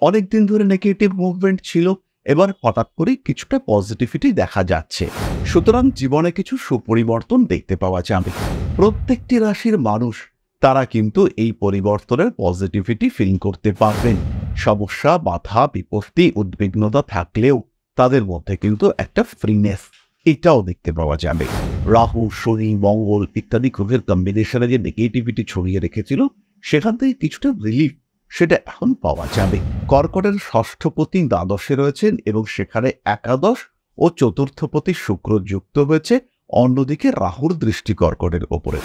অনেকদিন ধরে negative movement ছিল, এবার হঠাৎ করে কিছুটা পজিটিভিটি দেখা যাচ্ছে। সুতরাং জীবনে কিছু সুপরিবর্তন দেখতে পাওয়া যাবে। প্রত্যেকটি রাশির মানুষ তারা কিন্তু এই পরিবর্তনের পজিটিভিটি ফিল করতে পারবেন। সমস্যা, বাধা, বিপত্তি, উদ্বিগ্নতা থাকলেও তাদের মধ্যে কিন্তু একটা ফ্রিনেস এটাও দেখতে পাওয়া যাবে। রাহু, শনি, মঙ্গল ইত্যাদি গ্রহের কম্বিনেশনে যে নেগেটিভিটি ছড়িয়ে রেখেছিল সেখান থেকে কিছুটা রিলিফ সেটা এখন পাওয়া যাবে। কর্কটের ষষ্ঠপতি দ্বাদশে রয়েছেন এবং সেখানে একাদশ ও চতুর্থপতি শুক্র যুক্ত হয়েছে। অন্যদিকে রাহুর দৃষ্টি কর্কটের ওপরে।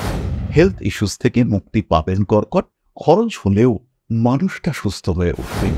হেলথ ইস্যুস থেকে মুক্তি পাবেন কর্কট। খরচ হলেও মানুষটা সুস্থ হয়ে উঠবে।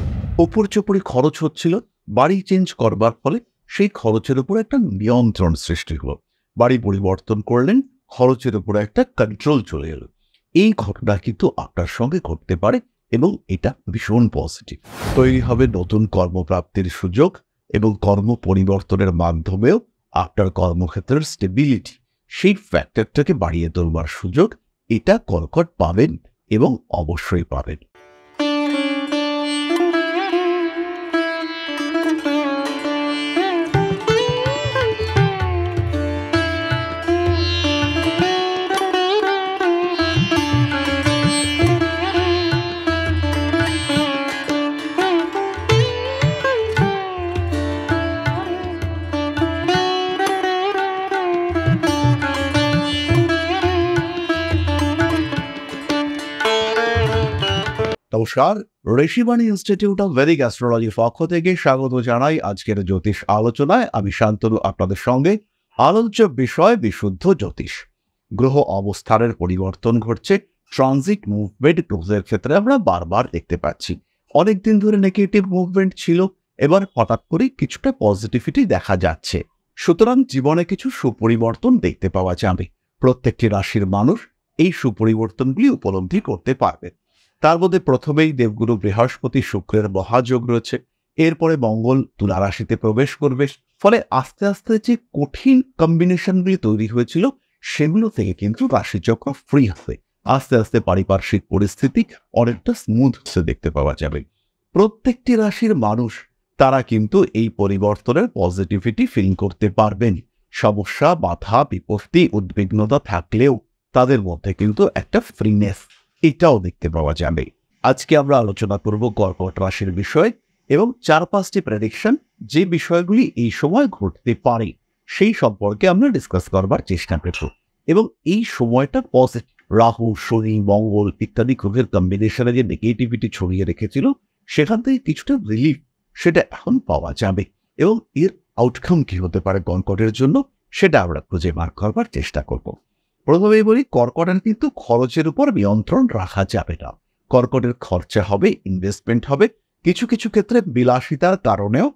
উপর্যুপরি খরচ হচ্ছিল, বাড়ি চেঞ্জ করবার ফলে সেই খরচের উপর একটা নিয়ন্ত্রণ সৃষ্টি হলো। বাড়ি পরিবর্তন করলেন, খরচের উপরে একটা কন্ট্রোল চলে এলো। এই ঘটনা কিন্তু আপনার সঙ্গে ঘটতে পারে এবং এটা ভীষণ পজিটিভ। তৈরি হবে নতুন কর্মপ্রাপ্তির সুযোগ এবং কর্ম পরিবর্তনের মাধ্যমেও আপনার কর্মক্ষেত্রের স্টেবিলিটি সেই ফ্যাক্টরটাকে বাড়িয়ে তোলবার সুযোগ এটা কর্কট পাবেন এবং অবশ্যই পাবেন। নমস্কার, ঋষিবাণী ইনস্টিটিউট অফ ভেদিক অ্যাস্ট্রোলজির পক্ষ থেকে স্বাগত জানাই আজকের জ্যোতিষ আলোচনায়। আমি শান্তনু আপনাদের সঙ্গে। আলোচ্য বিষয় বিশুদ্ধ জ্যোতিষ। গ্রহ অবস্থানের পরিবর্তন ঘটছে। ট্রানজিট মুভমেন্ট গ্রহের ক্ষেত্রে আমরা বারবার দেখতে পাচ্ছি। অনেকদিন ধরে নেগেটিভ মুভমেন্ট ছিল, এবার হঠাৎ করে কিছুটা পজিটিভিটি দেখা যাচ্ছে। সুতরাং জীবনে কিছু সুপরিবর্তন দেখতে পাওয়া যাবে। প্রত্যেকটি রাশির মানুষ এই সুপরিবর্তনগুলি উপলব্ধি করতে পারবে। তার মধ্যে প্রথমেই দেবগুরু বৃহস্পতি শুক্রের মহাযোগ রয়েছে। এরপরে মঙ্গল তুলা রাশিতে প্রবেশ করবে। ফলে আস্তে আস্তে যে কঠিন কম্বিনেশনগুলি তৈরি হয়েছিল সেগুলো থেকে কিন্তু রাশিচক্র ফ্রি হবে। আস্তে আস্তে পারিপার্শ্বিক পরিস্থিতি অনেকটা স্মুথ দেখতে পাওয়া যাবে। প্রত্যেকটি রাশির মানুষ তারা কিন্তু এই পরিবর্তনের পজিটিভিটি ফিল করতে পারবেন। সমস্যা, বাধা, বিপত্তি, উদ্বিগ্নতা থাকলেও তাদের মধ্যে কিন্তু একটা ফ্রিনেস এটাও দেখতে পাওয়া যাবে। আজকে আমরা আলোচনা করব কর্কট রাশির বিষয় এবং 4-5টি প্রেডিকশন যে বিষয়গুলি এই সময় ঘটতে পারে সেই সম্পর্কে আমরা ডিসকাস করবার চেষ্টা করব। এবং এই সময়টা পজিটিভ। রাহু, শনি, মঙ্গল ইত্যাদি গ্রহের কম্বিনেশনে যে নেগেটিভিটি ছড়িয়ে রেখেছিল সেখান থেকে কিছুটা রিলিফ সেটা এখন পাওয়া যাবে। এবং এর আউটকাম কি হতে পারে কর্কটের জন্য সেটা আমরা খুঁজে বার করবার চেষ্টা করব। প্রথমেই বলি, কর্কটের কিন্তু খরচের উপর নিয়ন্ত্রণ রাখা যাবে না। কর্কটের খরচা হবে, ইনভেস্টমেন্ট হবে। কিছু কিছু ক্ষেত্রে বিলাসিতার কারণেও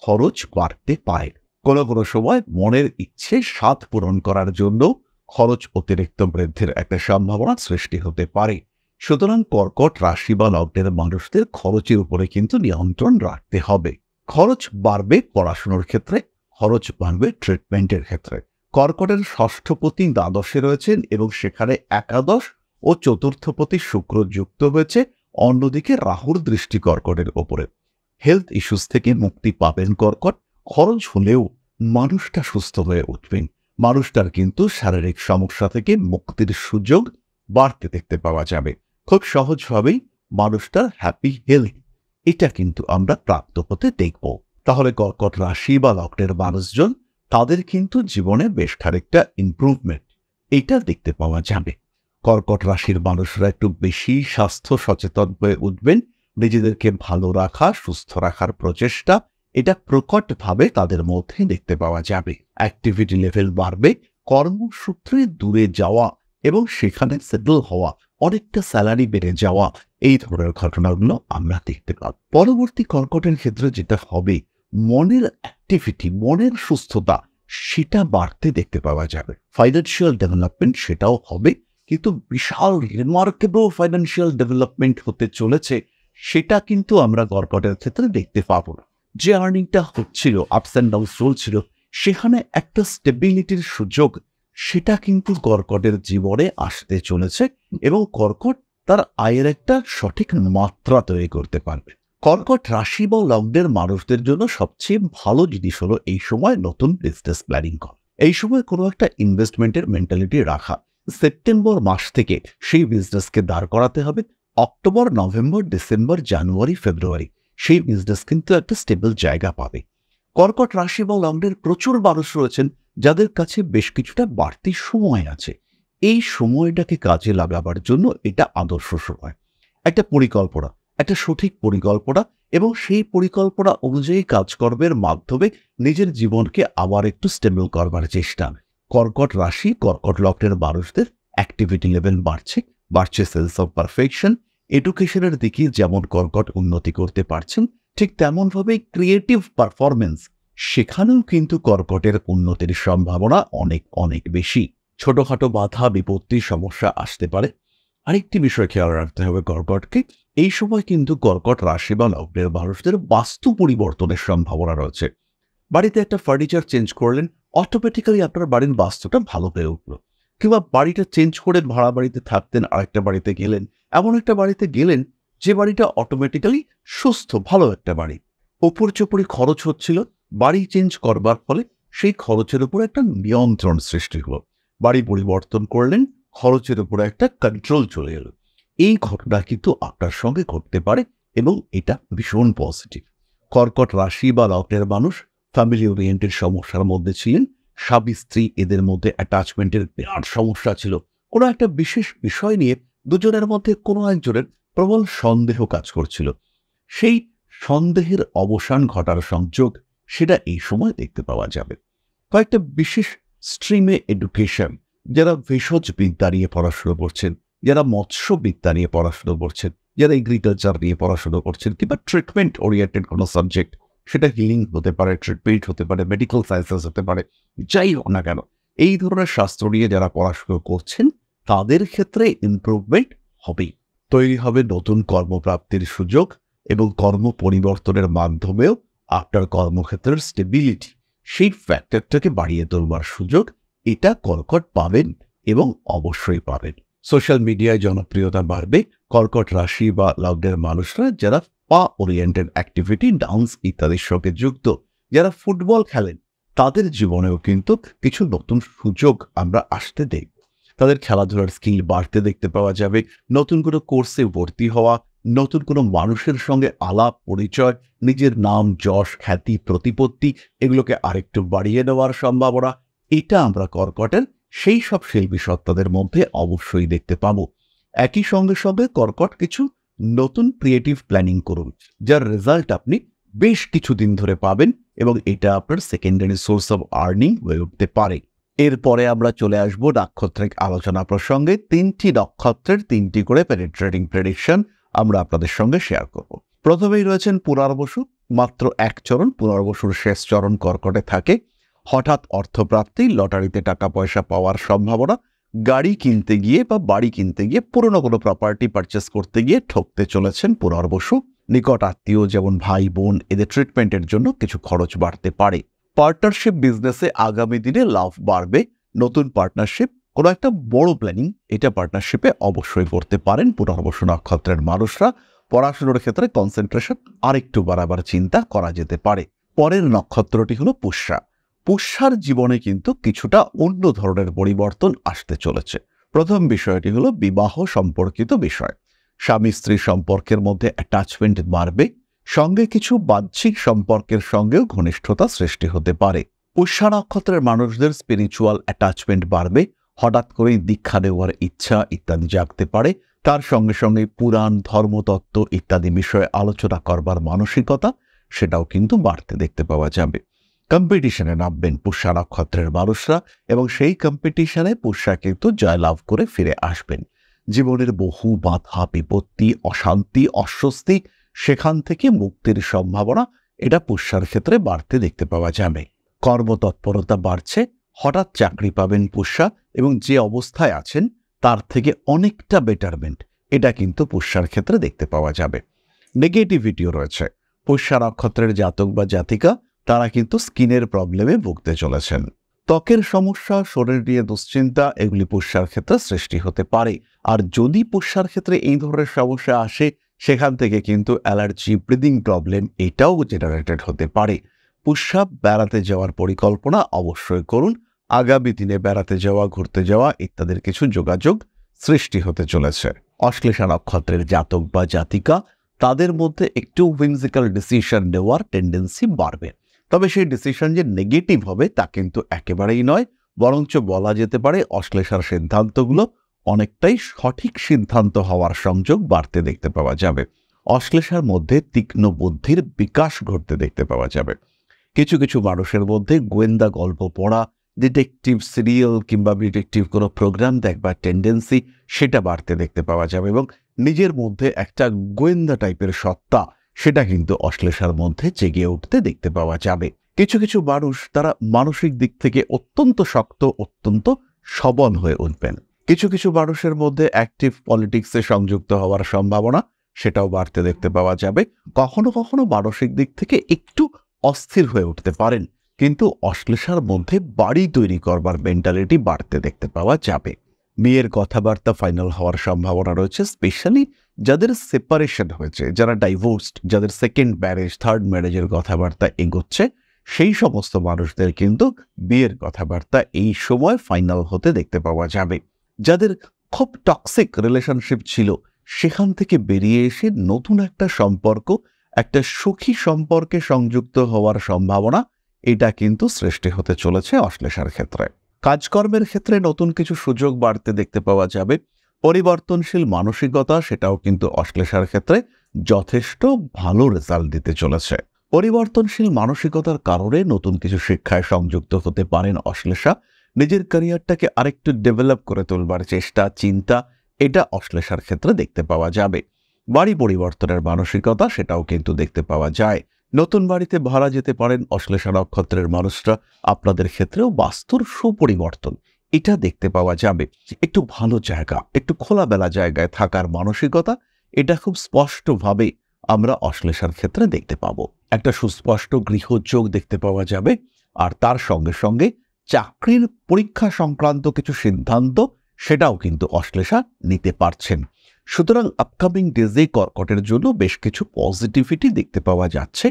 খরচ বাড়তে পারে। কোনো কোনো সময় মনের ইচ্ছে স্বাদ পূরণ করার জন্য খরচ অতিরিক্ত বৃদ্ধির একটা সম্ভাবনা সৃষ্টি হতে পারে। সুতরাং কর্কট রাশি বা লগ্নের মানুষদের খরচের উপরে কিন্তু নিয়ন্ত্রণ রাখতে হবে। খরচ বাড়বে পড়াশোনার ক্ষেত্রে, খরচ বাড়বে ট্রিটমেন্টের ক্ষেত্রে। কর্কটের ষষ্ঠপতি দ্বাদশে রয়েছেন এবং সেখানে একাদশ ও চতুর্থপতি শুক্র যুক্ত হয়েছে। অন্যদিকে রাহুর দৃষ্টি কর্কটের ওপরে। হেলথ ইস্যুস থেকে মুক্তি পাবেন কর্কট। খরচ হলেও মানুষটা সুস্থ হয়ে উঠবেন। মানুষটার কিন্তু শারীরিক সমস্যা থেকে মুক্তির সুযোগ বাড়তে দেখতে পাওয়া যাবে। খুব সহজভাবেই মানুষটার হ্যাপি হেলথ এটা কিন্তু আমরা প্রাপ্ত হতে দেখব। তাহলে কর্কট রাশি বা লগ্নের মানুষজন তাদের কিন্তু জীবনে বেশ খানিকটা ইমপ্রুভমেন্ট এটা দেখতে পাওয়া যাবে। কর্কট রাশির মানুষরা একটু বেশি স্বাস্থ্য সচেতন হয়ে উঠবেন। নিজেদেরকে ভালো রাখা, সুস্থ রাখার প্রচেষ্টা এটা প্রকটভাবে তাদের মধ্যে দেখতে পাওয়া যাবে। অ্যাক্টিভিটি লেভেল বাড়বে। কর্মসূত্রে দূরে যাওয়া এবং সেখানে সেটেল হওয়া, অনেকটা স্যালারি বেড়ে যাওয়া, এই ধরনের ঘটনাগুলো আমরা দেখতে পাব। পরবর্তী কর্কটের ক্ষেত্রে যেটা হবে, মনের অ্যাক্টিভিটি, মনের সুস্থতা সেটা বাড়তে দেখতে পাওয়া যাবে। ফাইন্যান্সিয়াল ডেভেলপমেন্ট সেটাও হবে, কিন্তু বিশাল রিমার্কেবল ফাইন্যান্সিয়াল ডেভেলপমেন্ট হতে চলেছে সেটা কিন্তু আমরা কর্কটের ক্ষেত্রে দেখতে পাবো না। যে আর্নিংটা হচ্ছিল, আপস অ্যান্ড ডাউন চলছিল, সেখানে একটা স্টেবিলিটির সুযোগ সেটা কিন্তু কর্কটের জীবনে আসতে চলেছে এবং কর্কট তার আয়ের একটা সঠিক মাত্রা তৈরি করতে পারবে। কর্কট রাশি বা লগ্নের মানুষদের জন্য সবচেয়ে ভালো জিনিস হলো এই সময় নতুন বিজনেস প্ল্যানিং করা। এই সময় কোনো একটা ইনভেস্টমেন্টের মেন্টালিটি রাখা। সেপ্টেম্বর মাস থেকে সেই বিজনেসকে দাঁড় করাতে হবে। অক্টোবর, নভেম্বর, ডিসেম্বর, জানুয়ারি, ফেব্রুয়ারি সেই বিজনেস কিন্তু একটা স্টেবল জায়গা পাবে। কর্কট রাশি বা লগ্নের প্রচুর মানুষ রয়েছেন যাদের কাছে বেশ কিছুটা বাড়তি সময় আছে। এই সময়টাকে কাজে লাগাবার জন্য এটা আদর্শ সময়। একটা পরিকল্পনা, একটা সঠিক পরিকল্পনা এবং সেই পরিকল্পনা অনুযায়ী কাজকর্মের মাধ্যমে নিজের জীবনকে আবার একটু স্টেবল করবার চেষ্টা। কর্কট রাশি, কর্কট লগ্নের মানুষদের অ্যাক্টিভিটি লেভেল বাড়ছে সেন্স অফ পারফেকশন। এডুকেশনের দিকে যেমন কর্কট উন্নতি করতে পারছেন, ঠিক তেমনভাবে ক্রিয়েটিভ পারফরমেন্স সেখানেও কিন্তু কর্কটের উন্নতির সম্ভাবনা অনেক অনেক বেশি। ছোটখাটো বাধা বিপত্তি সমস্যা আসতে পারে। আরেকটি বিষয় খেয়াল রাখতে হবে কর্কটকে, এই সময় কিন্তু কর্কট রাশি বা লগ্নের মানুষদের বাস্তু পরিবর্তনের সম্ভাবনা রয়েছে। বাড়িতে একটা ফার্নিচার চেঞ্জ করলেন, অটোমেটিক্যালি আপনার বাড়ির বাস্তুটা ভালো হয়ে উঠল। কিংবা বাড়িটা চেঞ্জ করে ভাড়া বাড়িতে থাকতেন, আরেকটা বাড়িতে গেলেন, এমন একটা বাড়িতে গেলেন যে বাড়িটা অটোমেটিক্যালি সুস্থ ভালো একটা বাড়ি। ওপর চোপড়ি খরচ হচ্ছিল, বাড়ি চেঞ্জ করবার ফলে সেই খরচের উপর একটা নিয়ন্ত্রণ সৃষ্টি হলো। বাড়ি পরিবর্তন করলেন, খরচের উপরে একটা কন্ট্রোল চলে এলো। এই ঘটনা কিন্তু আপনার সঙ্গে ঘটতে পারে এবং এটা ভীষণ পজিটিভ। কর্কট রাশি বা লগ্নের মানুষ ফ্যামিলি ওরিয়েন্টেড সমস্যার মধ্যে ছিলেন। স্বামী স্ত্রী এদের মধ্যে অ্যাটাচমেন্টের বিরাট সমস্যা ছিল। কোনো একটা বিশেষ বিষয় নিয়ে দুজনের মধ্যে কোনো একজনের প্রবল সন্দেহ কাজ করছিল। সেই সন্দেহের অবসান ঘটার সংযোগ সেটা এই সময় দেখতে পাওয়া যাবে। কয়েকটা বিশেষ স্ট্রিমে এডুকেশন, যারা ভেষজ বিদ্যা নিয়ে পড়াশুনো করছেন, যারা মৎস্যবিদ্যা নিয়ে পড়াশুনো করছেন, যারা এগ্রিকালচার নিয়ে পড়াশুনো করছেন, কিংবা ট্রিটমেন্ট ওরিয়েন্টেড কোনো সাবজেক্ট, সেটা হিলিং হতে পারে, ট্রিটমেন্ট হতে পারে, মেডিকেল সায়েন্সেস হতে পারে, যাই হোক না কেন, এই ধরনের শাস্ত্র নিয়ে যারা পড়াশুনো করছেন তাদের ক্ষেত্রে ইমপ্রুভমেন্ট হবেই। তৈরি হবে নতুন কর্মপ্রাপ্তির সুযোগ এবং কর্ম পরিবর্তনের মাধ্যমেও আপনার কর্মক্ষেত্রের স্টেবিলিটি, সেই ফ্যাক্টরটাকে বাড়িয়ে তোলবার সুযোগ এটা কর্কট পাবেন এবং অবশ্যই পাবেন। সোশ্যাল মিডিয়ায় জনপ্রিয়তা বাড়বে। কর্কট রাশি বা লগ্নের মানুষরা যারা পা ওরিয়েন্টেড অ্যাক্টিভিটি, ডান্স ইত্যাদির সঙ্গে যুক্ত, যারা ফুটবল খেলেন, তাদের জীবনেও কিন্তু কিছু নতুন সুযোগ আমরা আসতে দেখব। তাদের খেলাধুলার স্কিল বাড়তে দেখতে পাওয়া যাবে। নতুন কোনো কোর্সে ভর্তি হওয়া, নতুন কোনো মানুষের সঙ্গে আলাপ পরিচয়, নিজের নাম যশ খ্যাতি প্রতিপত্তি এগুলোকে আরেকটু বাড়িয়ে নেওয়ার সম্ভাবনা, এটা আমরা কর্কটের সেই সব শিল্পী সত্তাদের মধ্যে অবশ্যই দেখতে পাব। একই সঙ্গে সঙ্গে কর্কট কিছু নতুন ক্রিয়েটিভ প্ল্যানিং করুন, যার রেজাল্ট আপনি বেশ কিছুদিন ধরে পাবেন এবং এটা আপনার সেকেন্ডারি সোর্স অফ আর্নিং হয়ে উঠতে পারে। এরপরে আমরা চলে আসব নাক্ষত্রিক আলোচনা প্রসঙ্গে। 3টি নক্ষত্রের 3টি করে পেনিট্রেটিং প্রেডিকশন আমরা আপনাদের সঙ্গে শেয়ার করব। প্রথমেই রয়েছেন পুনর্বসু। মাত্র এক চরণ, পুনর্বসুর শেষ চরণ কর্কটে থাকে। হঠাৎ অর্থপ্রাপ্তি, লটারিতে টাকা পয়সা পাওয়ার সম্ভাবনা, গাড়ি কিনতে গিয়ে বা বাড়ি কিনতে গিয়ে, পুরনো কোনো প্রপার্টি পারচেস করতে গিয়ে ঠকতে চলেছেন পুনর্বসু। নিকট আত্মীয় যেমন ভাই বোন এদের ট্রিটমেন্টের জন্য কিছু খরচ বাড়তে পারে। পার্টনারশিপ বিজনেসে আগামী দিনে লাভ বাড়বে। নতুন পার্টনারশিপ, কোনো একটা বড় প্ল্যানিং, এটা পার্টনারশিপে অবশ্যই করতে পারেন পুনর্বসু নক্ষত্রের মানুষরা। পড়াশোনার ক্ষেত্রে কনসেন্ট্রেশন আরেকটু বাড়াবার চিন্তা করা যেতে পারে। পরের নক্ষত্রটি হলো পুষ্যা। পুষ্যার জীবনে কিন্তু কিছুটা অন্য ধরনের পরিবর্তন আসতে চলেছে। প্রথম বিষয়টি হলো বিবাহ সম্পর্কিত বিষয়। স্বামী স্ত্রী সম্পর্কের মধ্যে অ্যাটাচমেন্ট বাড়বে, সঙ্গে কিছু বাহ্যিক সম্পর্কের সঙ্গেও ঘনিষ্ঠতা সৃষ্টি হতে পারে। পুষ্যা নক্ষত্রের মানুষদের স্পিরিচুয়াল অ্যাটাচমেন্ট বাড়বে, হঠাৎ করেই দীক্ষা নেওয়ার ইচ্ছা ইত্যাদি জাগতে পারে। তার সঙ্গে সঙ্গে পুরাণ, ধর্মতত্ত্ব ইত্যাদি বিষয়ে আলোচনা করবার মানসিকতা সেটাও কিন্তু বাড়তে দেখতে পাওয়া যাবে। কম্পিটিশনে নামবেন পুষ্যা নক্ষত্রের মানুষরা এবং সেই কম্পিটিশনে পুষ্যা কিন্তু জয়লাভ করে ফিরে আসবেন। জীবনের বহু বাধা বিপত্তি, অশান্তি, অস্বস্তি, সেখান থেকে মুক্তির সম্ভাবনা এটা পুষ্যার ক্ষেত্রে বাড়তে দেখতে পাওয়া যাবে। কর্মতৎপরতা বাড়ছে, হঠাৎ চাকরি পাবেন পুষ্যা এবং যে অবস্থায় আছেন তার থেকে অনেকটা বেটারমেন্ট এটা কিন্তু পুষ্যার ক্ষেত্রে দেখতে পাওয়া যাবে। নেগেটিভিটিও রয়েছে। পুষ্যা নক্ষত্রের জাতক বা জাতিকা তারা কিন্তু স্কিনের প্রবলেমে ভুগতে চলেছেন। ত্বকের সমস্যা, শরীর নিয়ে দুশ্চিন্তা এগুলি পুষ্যার ক্ষেত্রে সৃষ্টি হতে পারে। আর যদি পুষ্যার ক্ষেত্রে এই ধরনের সমস্যা আসে সেখান থেকে কিন্তু অ্যালার্জি, ব্রিদিং প্রবলেম এটাও জেনারেটেড হতে পারে। পুষ্যাপ, বেড়াতে যাওয়ার পরিকল্পনা অবশ্যই করুন। আগামী দিনে বেড়াতে যাওয়া, ঘুরতে যাওয়া ইত্যাদির কিছু যোগাযোগ সৃষ্টি হতে চলেছে। অশ্লেষা নক্ষত্রের জাতক বা জাতিকা, তাদের মধ্যে একটু হুইমজিক্যাল ডিসিশন নেওয়ার টেন্ডেন্সি বাড়বে। তবে সেই ডিসিশন যে নেগেটিভ হবে তা কিন্তু একেবারেই নয়, বরঞ্চ বলা যেতে পারে অশ্লেষার সিদ্ধান্তগুলো অনেকটাই সঠিক সিদ্ধান্ত হওয়ার সংযোগ বাড়তে দেখতে পাওয়া যাবে। অশ্লেষার মধ্যে তীক্ষ্ণ বুদ্ধির বিকাশ ঘটতে দেখতে পাওয়া যাবে। কিছু কিছু মানুষের মধ্যে গোয়েন্দা গল্প পড়া, ডিটেকটিভ সিরিয়াল কিংবা ডিটেকটিভ কোনো প্রোগ্রাম দেখবার টেন্ডেন্সি সেটা বাড়তে দেখতে পাওয়া যাবে এবং নিজের মধ্যে একটা গোয়েন্দা টাইপের সত্তা সেটা কিন্তু অশ্লেষার মধ্যে জেগে উঠতে দেখতে পাওয়া যাবে। কিছু কিছু মানুষ তারা মানসিক দিক থেকে অত্যন্ত শক্ত, অত্যন্ত সবল হয়ে উঠবেন। কিছু কিছু মানুষের মধ্যে অ্যাক্টিভ পলিটিক্সে সংযুক্ত হওয়ার সম্ভাবনা সেটাও বাড়তে দেখতে পাওয়া যাবে। কখনো কখনো মানসিক দিক থেকে একটু অস্থির হয়ে উঠতে পারেন, কিন্তু অশ্লেষার মধ্যে বাড়ি তৈরি করবার মেন্টালিটি বাড়তে দেখতে পাওয়া যাবে। বিয়ের কথাবার্তা ফাইনাল হওয়ার সম্ভাবনা রয়েছে, স্পেশালি যাদের সেপারেশন হয়েছে, যারা ডাইভোর্সড, যাদের সেকেন্ড ম্যারেজ, থার্ড ম্যারেজের কথাবার্তা এগোচ্ছে, সেই সমস্ত মানুষদের কিন্তু বিয়ের কথাবার্তা এই সময় ফাইনাল হতে দেখতে পাওয়া যাবে। যাদের খুব টক্সিক রিলেশনশিপ ছিল, সেখান থেকে বেরিয়ে এসে নতুন একটা সম্পর্ক, একটা সুখী সম্পর্কে সংযুক্ত হওয়ার সম্ভাবনা এটা কিন্তু সৃষ্টি হতে চলেছে অশ্লেষার ক্ষেত্রে। কাজকর্মের ক্ষেত্রে নতুন কিছু সুযোগ বাড়তে দেখতে পাওয়া যাবে। পরিবর্তনশীল মানসিকতা সেটাও কিন্তু অশ্লেষার ক্ষেত্রে যথেষ্ট ভালো রেজাল্ট দিতে চলেছে। পরিবর্তনশীল মানসিকতার কারণে নতুন কিছু শিক্ষায় সংযুক্ত হতে পারেন অশ্লেষা। নিজের ক্যারিয়ারটাকে আরেকটু ডেভেলপ করে তোলবার চেষ্টা, চিন্তা এটা অশ্লেষার ক্ষেত্রে দেখতে পাওয়া যাবে। বাড়ি পরিবর্তনের মানসিকতা সেটাও কিন্তু দেখতে পাওয়া যায়। নতুন বাড়িতে ভাড়া যেতে পারেন অশ্লেষা নক্ষত্রের মানুষরা। আপনাদের ক্ষেত্রেও বাস্তুর সুপরিবর্তন এটা দেখতে পাওয়া যাবে। একটু ভালো জায়গা, একটু খোলাবেলা জায়গায় থাকার মানসিকতা এটা খুব স্পষ্টভাবে আমরা অশ্লেষার ক্ষেত্রে দেখতে পাবো। একটা সুস্পষ্ট গৃহযোগ দেখতে পাওয়া যাবে। আর তার সঙ্গে সঙ্গে চাকরির পরীক্ষা সংক্রান্ত কিছু সিদ্ধান্ত সেটাও কিন্তু অশ্লেষা নিতে পারছেন। সুতরাং আপকামিং ডেজে কর্কটের জন্য বেশ কিছু পজিটিভিটি দেখতে পাওয়া যাচ্ছে।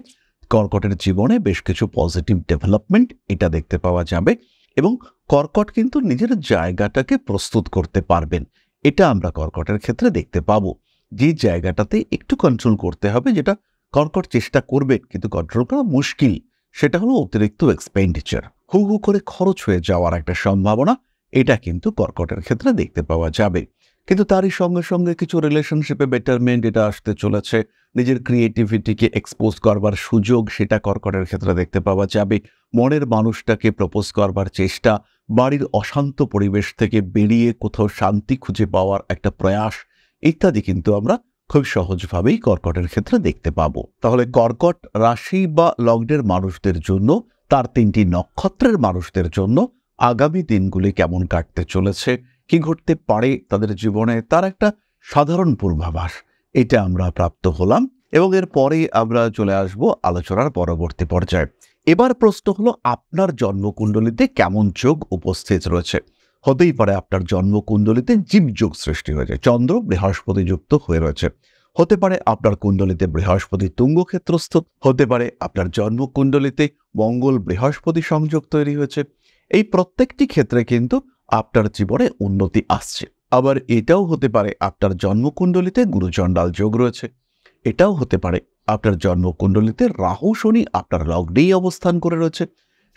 কর্কটের জীবনে বেশ কিছু পজিটিভ ডেভেলপমেন্ট এটা দেখতে পাওয়া যাবে এবং কর্কট কিন্তু নিজের জায়গাটাকে প্রস্তুত করতে পারবেন, এটা আমরা কর্কটের ক্ষেত্রে দেখতে পাবো। যে জায়গাটাতে একটু কন্ট্রোল করতে হবে, যেটা কর্কট চেষ্টা করবেন কিন্তু কন্ট্রোল করা মুশকিল, সেটা হলো অতিরিক্ত এক্সপেন্ডিচার, হু হু করে খরচ হয়ে যাওয়ার একটা সম্ভাবনা এটা কিন্তু কর্কটের ক্ষেত্রে দেখতে পাওয়া যাবে। কিন্তু তারই সঙ্গে সঙ্গে কিছু রিলেশনশিপে বেটারমেন্ট এটা আসতে চলেছে। নিজের ক্রিয়েটিভিটিকে এক্সপোজ করবার সুযোগ সেটা কর্কটের ক্ষেত্রে দেখতে পাওয়া যাবে। মনের মানুষটাকে প্রপোজ করবার চেষ্টা, বাড়ির অশান্ত পরিবেশ থেকে বেরিয়ে কোথাও শান্তি খুঁজে পাওয়ার একটা প্রয়াস ইত্যাদি কিন্তু আমরা খুব সহজভাবেই কর্কটের ক্ষেত্রে দেখতে পাবো। তাহলে কর্কট রাশি বা লগ্নের মানুষদের জন্য, তার 3টি নক্ষত্রের মানুষদের জন্য আগামী দিনগুলি কেমন কাটতে চলেছে, কি ঘটতে পারে তাদের জীবনে, তার একটা সাধারণ পূর্বাভাস এটা আমরা প্রাপ্ত হলাম এবং এর পরে আমরা চলে আসব আলোচনার পরবর্তী পর্যায়ে। এবার প্রশ্ন হলো, আপনার জন্মকুণ্ডলিতে কেমন যোগ উপস্থিত রয়েছে? হতেই পারে আপনার জন্মকুণ্ডলিতে জীবযোগ সৃষ্টি হয়েছে, চন্দ্র বৃহস্পতি যুক্ত হয়ে রয়েছে। হতে পারে আপনার কুণ্ডলিতে বৃহস্পতি তুঙ্গক্ষেত্রস্থ, হতে পারে আপনার জন্মকুণ্ডলিতে মঙ্গল বৃহস্পতি সংযোগ তৈরি হয়েছে। এই প্রত্যেকটি ক্ষেত্রে কিন্তু আপনার জীবনে উন্নতি আসছে। আবার এটাও হতে পারে আপনার জন্মকুণ্ডলিতে গুরুচণ্ডাল যোগ রয়েছে। এটাও হতে পারে আপনার জন্মকুণ্ডলিতে রাহু শনি আপনার লগ্নেই অবস্থান করে রয়েছে।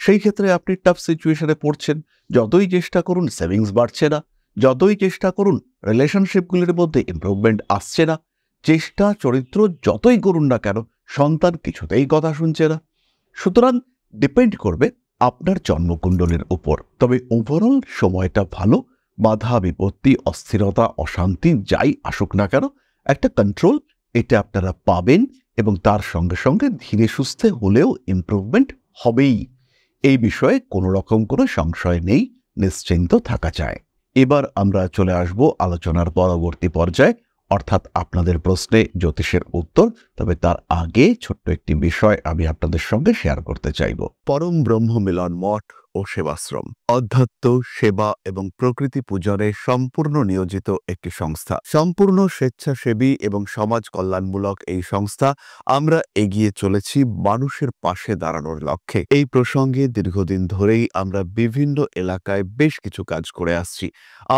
সেই ক্ষেত্রে আপনি টাফ সিচুয়েশনে পড়ছেন। যতই চেষ্টা করুন সেভিংস বাড়ছে না, যতই চেষ্টা করুন রিলেশনশিপগুলির মধ্যে ইমপ্রুভমেন্ট আসছে না, চেষ্টা চরিত্র যতই করুন না কেন সন্তান কিছুতেই কথা শুনছে না। সুতরাং ডিপেন্ড করবে আপনার জন্মকুণ্ডলীর উপর। তবে ওভারঅল সময়টা ভালো। বাধা বিপত্তি, অস্থিরতা, অশান্তি যাই আসুক না কেন একটা কন্ট্রোল এটা আপনারা পাবেন এবং তার সঙ্গে সঙ্গে ধীরে সুস্থে হলেও ইমপ্রুভমেন্ট হবেই। এই বিষয়ে কোনো রকম কোনো সংশয় নেই, নিশ্চিন্ত থাকা যায়। এবার আমরা চলে আসব আলোচনার পরবর্তী পর্যায়ে, অর্থাৎ আপনাদের প্রশ্নে জ্যোতিষের উত্তর। তবে তার আগে ছোট্ট একটি বিষয় আমি আপনাদের সঙ্গে শেয়ার করতে চাইব। পরম ব্রহ্ম মিলন মঠ ও সেবাশ্রম অধ্যাত্ম, সেবা এবং প্রকৃতি পূজনে সম্পূর্ণ নিয়োজিত একটি সংস্থা। সম্পূর্ণ স্বেচ্ছাসেবী এবং সমাজ কল্যাণমূলক এই সংস্থা আমরা এগিয়ে চলেছি মানুষের পাশে দাঁড়ানোর লক্ষ্যে। এই প্রসঙ্গে দীর্ঘদিন ধরেই আমরা বিভিন্ন এলাকায় বেশ কিছু কাজ করে আসছি।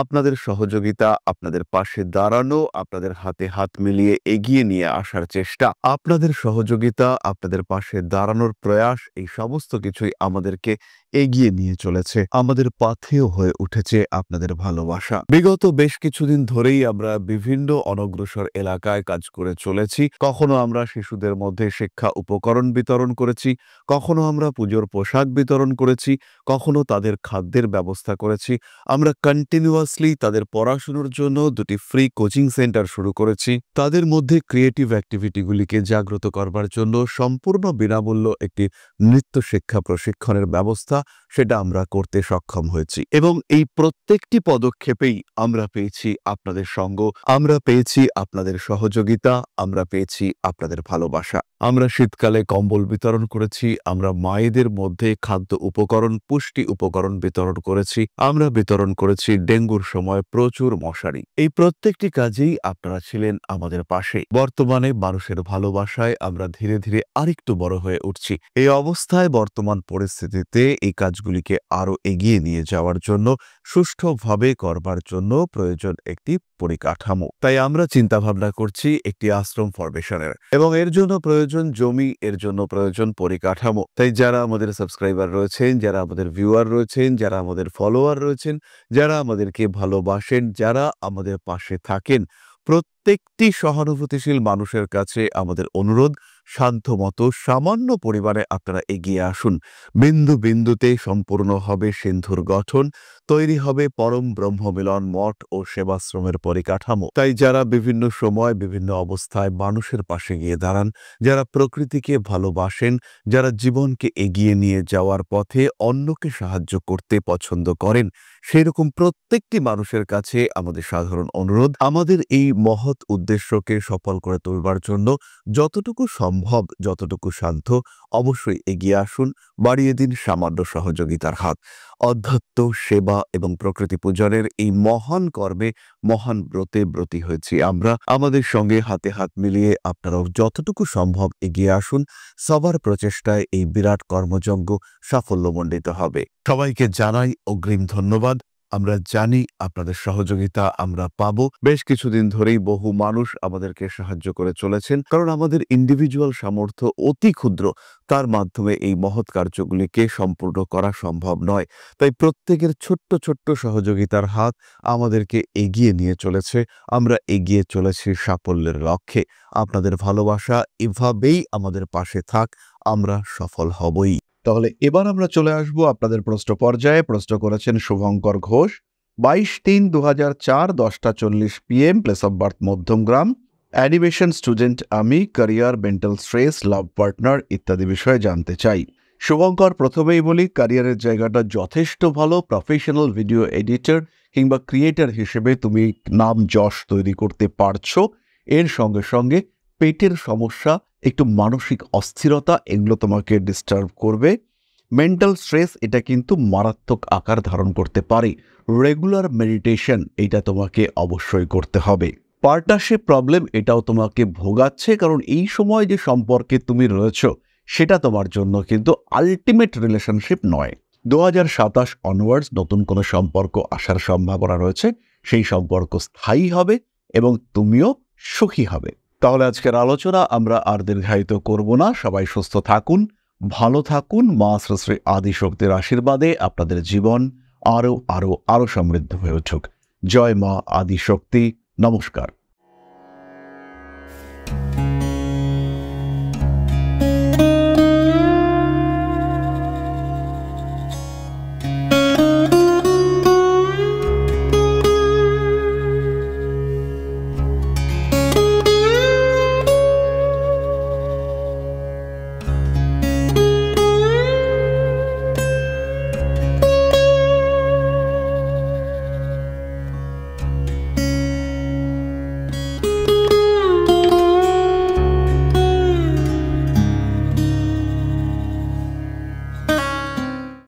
আপনাদের সহযোগিতা, আপনাদের পাশে দাঁড়ানো, আপনাদের হাতে হাত মিলিয়ে এগিয়ে নিয়ে আসার চেষ্টা, আপনাদের সহযোগিতা, আপনাদের পাশে দাঁড়ানোর প্রয়াস, এই সমস্ত কিছুই আমাদেরকে এগিয়ে নিয়ে চলেছে। আমাদের পাথেয় হয়ে উঠেছে আপনাদের ভালোবাসা। বিগত বেশ কিছুদিন ধরেই আমরা বিভিন্ন অনগ্রসর এলাকায় কাজ করে চলেছি। কখনো আমরা শিশুদের মধ্যে শিক্ষা উপকরণ বিতরণ করেছি, কখনো আমরা পুজোর পোশাক বিতরণ করেছি, কখনো তাদের খাদ্যের ব্যবস্থা করেছি। আমরা কন্টিনিউয়াসলি তাদের পড়াশোনার জন্য 2টি ফ্রি কোচিং সেন্টার শুরু করেছি। তাদের মধ্যে ক্রিয়েটিভ অ্যাক্টিভিটিগুলিকে জাগ্রত করবার জন্য সম্পূর্ণ বিনামূল্য একটি নৃত্য শিক্ষা প্রশিক্ষণের ব্যবস্থা সেটা আমরা করতে সক্ষম হয়েছি। এবং এই প্রত্যেকটি পদক্ষেপেই আমরা পেয়েছি আপনাদের সঙ্গ, আমরা পেয়েছি আপনাদের সহযোগিতা, আমরা পেয়েছি আপনাদের ভালোবাসা। আমরা শীতকালে কম্বল বিতরণ করেছি, আমরা মায়েদের মধ্যে খাদ্য উপকরণ, পুষ্টি উপকরণ বিতরণ করেছি, আমরা বিতরণ করেছি ডেঙ্গুর সময় প্রচুর মশারি। এই প্রত্যেকটি কাজেই আপনারা ছিলেন আমাদের পাশে। বর্তমানে মানুষের ভালোবাসায় আমরা ধীরে ধীরে আরেকটু বড় হয়ে উঠছি। এই অবস্থায় বর্তমান পরিস্থিতিতে এই কাজগুলিকে আরো এগিয়ে নিয়ে যাওয়ার জন্য, সুষ্ঠুভাবে করবার জন্য প্রয়োজন একটি পরিকাঠামো। তাই আমরা চিন্তাভাবনা করছি একটি আশ্রম ফরমেশনের, এবং এর জন্য প্রয়োজন জমি, এর জন্য প্রয়োজন পরিকাঠামো। তাই যারা আমাদের সাবস্ক্রাইবার রয়েছেন, যারা আমাদের ভিউয়ার রয়েছেন, যারা আমাদের ফলোয়ার রয়েছেন, যারা আমাদেরকে ভালোবাসেন, যারা আমাদের পাশে থাকেন, প্রত্যেকটি সহানুভূতিশীল মানুষের কাছে আমাদের অনুরোধ, সাধ্যমতো সামান্য পরিমাণে আপনারা এগিয়ে আসুন। বিন্দু বিন্দুতে সম্পূর্ণ হবে সিন্ধুর গঠন, তৈরি হবে পরম ব্রহ্মমিলন মঠ ও সেবাশ্রমের পরিকাঠামো। তাই যারা বিভিন্ন সময় বিভিন্ন অবস্থায় মানুষের পাশে গিয়ে দাঁড়ান, যারা প্রকৃতিকে ভালোবাসেন, যারা জীবনকে এগিয়ে নিয়ে যাওয়ার পথে অন্যকে সাহায্য করতে পছন্দ করেন, সেরকম প্রত্যেকটি মানুষের কাছে আমাদের সাধারণ অনুরোধ, আমাদের এই মহৎ উদ্দেশ্যকে সফল করে তুলবার জন্য যতটুকু সম্ভব, যতটুকু সাধ্য, অবশ্যই এগিয়ে আসুন, বাড়িয়ে দিন সামান্য সহযোগিতার হাত। অধ্যাত্ম, সেবা এবং প্রকৃতি পূজনের এই মহান কর্মে, মহান ব্রতে ব্রতী হয়েছি আমরা। আমাদের সঙ্গে হাতে হাত মিলিয়ে আপনারাও যতটুকু সম্ভব এগিয়ে আসুন। সবার প্রচেষ্টায় এই বিরাট কর্মযজ্ঞ সাফল্যমণ্ডিত হবে। সবাইকে জানাই অগ্রিম ধন্যবাদ। আমরা জানি আপনাদের সহযোগিতা আমরা পাবো। বেশ কিছুদিন ধরেই বহু মানুষ আমাদেরকে সাহায্য করে চলেছেন, কারণ আমাদের ইন্ডিভিজুয়াল সামর্থ্য অতি ক্ষুদ্র, তার মাধ্যমে এই মহৎ কার্যগুলিকে সম্পূর্ণ করা সম্ভব নয়। তাই প্রত্যেকের ছোট্ট ছোট্ট সহযোগিতার হাত আমাদেরকে এগিয়ে নিয়ে চলেছে। আমরা এগিয়ে চলেছি সাফল্যের লক্ষ্যে। আপনাদের ভালোবাসা এভাবেই আমাদের পাশে থাক, আমরা সফল হবই। তাহলে এবার আমরা চলে আসব আপনাদের প্রশ্ন পর্যায়ে। প্রশ্ন করেছেন Shubhankar Ghosh, 22/3/2004, 10:40 PM, place of birth Madhyamgram, animation student আমি, career, mental stress, love partner ইত্যাদি বিষয়ে জানতে চাই। শুভঙ্কর, প্রথমেই বলি, ক্যারিয়ারের জায়গাটা যথেষ্ট ভালো। প্রফেশনাল ভিডিও এডিটর কিংবা ক্রিয়েটর হিসেবে তুমি নাম যশ তৈরি করতে পারছো। এর সঙ্গে সঙ্গে পেটের সমস্যা, একটু মানসিক অস্থিরতা, এগুলো তোমাকে ডিস্টার্ব করবে। মেন্টাল স্ট্রেস, এটা কিন্তু মারাত্মক আকার ধারণ করতে পারে। রেগুলার মেডিটেশন, এটা তোমাকে অবশ্যই করতে হবে। পার্টনারশিপ প্রবলেম, এটাও তোমাকে ভোগাচ্ছে, কারণ এই সময় যে সম্পর্কে তুমি রয়েছো সেটা তোমার জন্য কিন্তু আলটিমেট রিলেশনশিপ নয়। 2027 অনওয়ার্ডস নতুন কোনো সম্পর্ক আসার সম্ভাবনা রয়েছে। সেই সম্পর্ক স্থায়ী হবে এবং তুমিও সুখী হবে। তাহলে আজকের আলোচনা আমরা আর দীর্ঘায়িত করব না। সবাই সুস্থ থাকুন, ভালো থাকুন। মা শ্রী শ্রী আদিশক্তির আশীর্বাদে আপনাদের জীবন আরো আরো আরো সমৃদ্ধ হয়ে উঠুক। জয় মা আদিশক্তি। নমস্কার।